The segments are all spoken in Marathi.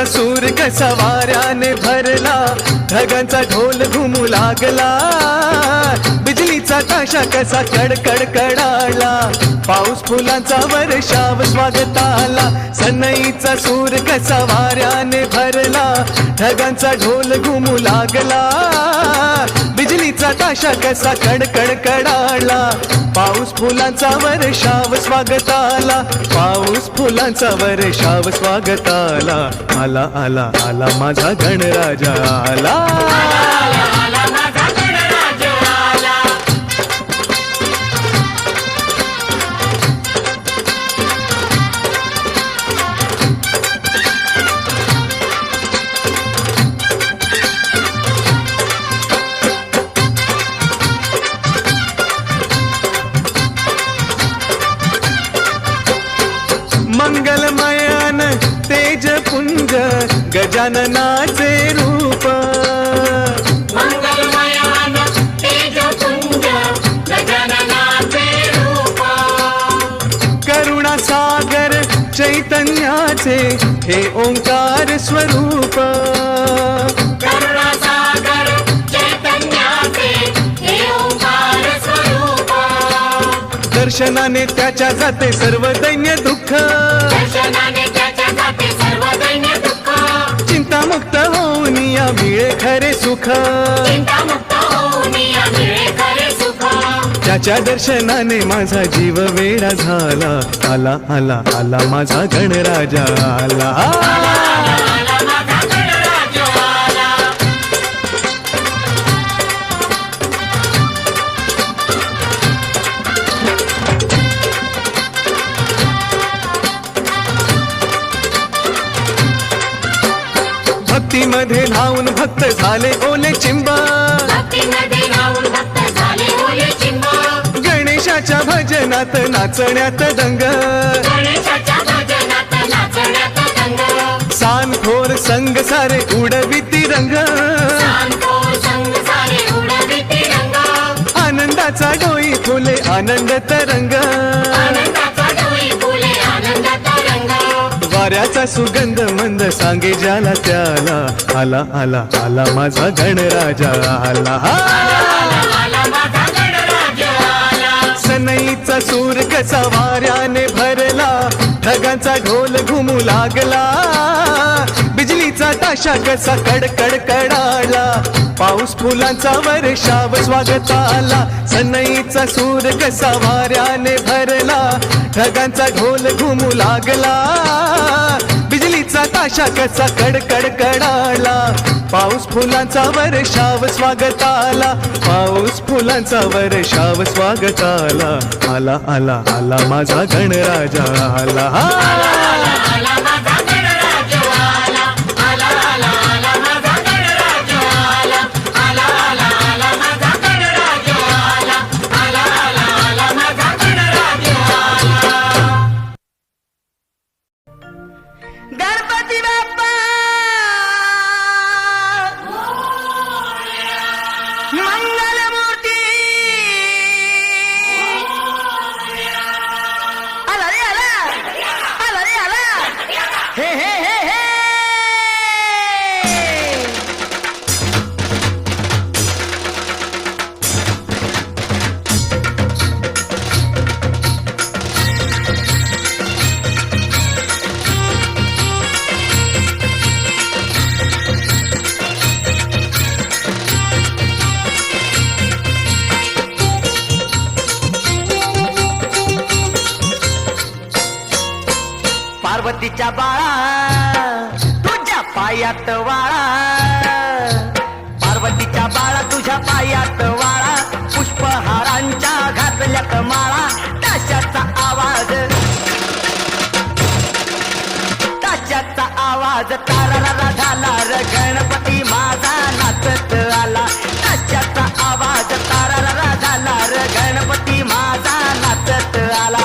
सूर कसा वाऱ्याने भरला, ढगांचा ढोल घुमू लागला, बिजलीचा ताशा कसा कडकड कडाला, पाऊस फुलांचा वर्षाव स्वागताला. सनईचा सूर कसा वाऱ्याने भरला, ढगांचा ढोल घुमू लागला, बिजलीचा ताशा कसा कडकड कडाला, पाऊस फुलांचा वर्षाव स्वागताला, पाऊस फुलांचा वर्षाव स्वागताला. आला आला आला माझा गणराजा आला, मंगलमयान तेजपुंज गजाननाचे रूप, मंगलमयान तेजपुंज गजाननाचे रूप, करुणासागर चैतन्याचे हे ओंकार स्वरूप, करुणासागर चैतन्याचे हे ओंकार स्वरूप, दर्शनाने त्याच्या जाते सर्व दैन्य दुःख, दर्शनाने त्याच्या जाते सर्व दैन्य दुःख, चिंतामुक्त होऊन या मिळे खरे सुख, चिंतामुक्त होऊन या मिळे खरे सुख, त्याच्या दर्शनाने माझा जीव वेडा झाला. आला आला आला माझा गणराजा आला, आला माझा गणराज आला. भक्तीमध्ये धावून भक्त झाले ओले चिंब, भक्तीमध्ये राहून भक्त झाले ओले चिंब, गणेशाच्या भजनात नाचण्यात दंग, गणेशाच्या भजनात नाचण्यात दंग, सानखोर संग सारे उडविती रंग, सांगतो संग सारे उडविती रंग, आनंदाचा डोई फुले आनंद तरंग, आनंदाचा डोई फुले आनंदाचा रंग, वाऱ्याचा सुगंध मंद सांगे ज्याला त्याला. आला आला आला माझा गणराजा आला, आला माझा गणराज आला. सनईचा सूर कसा वाऱ्याने भरला, ढगांचा ढोल घुमू लागला, बिजलीचा ताशा कसा कडकड कडाला, पाऊस फुलांचा वर्षाव स्वागताला. सनईचा सूर कसा वाऱ्याने भरला, ढगांचा ढोल घुमू लागला, बिजलीचा ताशा कसा कडकड कडाला, पाऊस फुलांचा वर्षाव स्वागताला, पाऊस फुलांचा वर्षाव स्वागताला. आला आला आला माझा गणराजा आला, आला माझा गणराज आला. आला आला आला माझा गणराज आला. आला आला आला माझा गणराज आला. आला आला आला माझा गणराज आला. गणपती बाप्पा मंगलमूर्ती आला रे आला, आला रे आला, हे हे हे हे. पार्वतीच्या बाळा तुझ्या पायात वाळा, पार्वतीच्या बाळा तुझ्या पायात वाळा, पुष्पहारांच्या घातल्यात माळा, ताशाचा आवाज, ताशाचा आवाज तारारा झाला र गणपती माझा नाचत आला, ताशाचा आवाज तारारा झाला र गणपती माझा नाचत आला.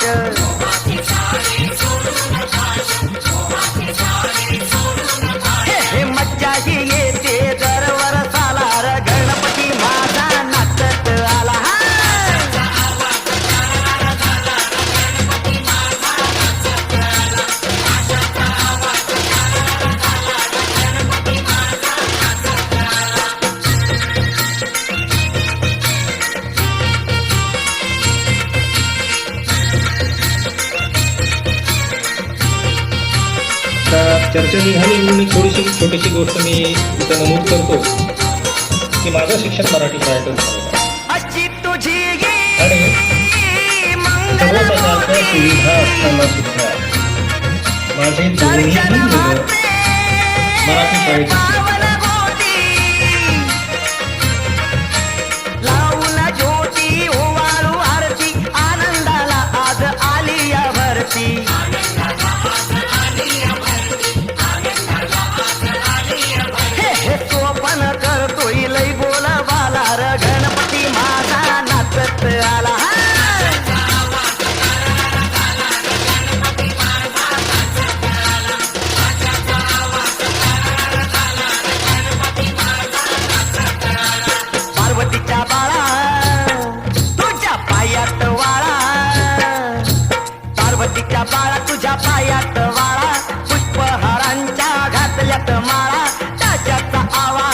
पाश हे हे मज्जा ही येते दर वरसाला र गणपती माझा नाचत आला हा. आता चर्चा निघाली म्हणून एक थोडीशी छोटीशी गोष्ट मी इथं नमूद करतो की माझं शिक्षण मराठी शाळेतच झालेलं आहे. अची तुझी आणि मंगल सर्व प्रकारच्या सुविधा असताना सुद्धा माझे दोन्ही मुलं मराठी शाळेत पावन होती लावून ज्योती ओवाळू आरती आनंदाला आज आली या भरती हे हे सोपन करतोय लय बोला बाला र गणपती माझा नाचत आला हा. पार्वतीच्या बाळा तुझ्या पायात वाळा पार्वतीच्या बाळा तुझ्या पायात वाळा पुष्पहारांच्या घातल्यात माळा त्याच्याचा आवाज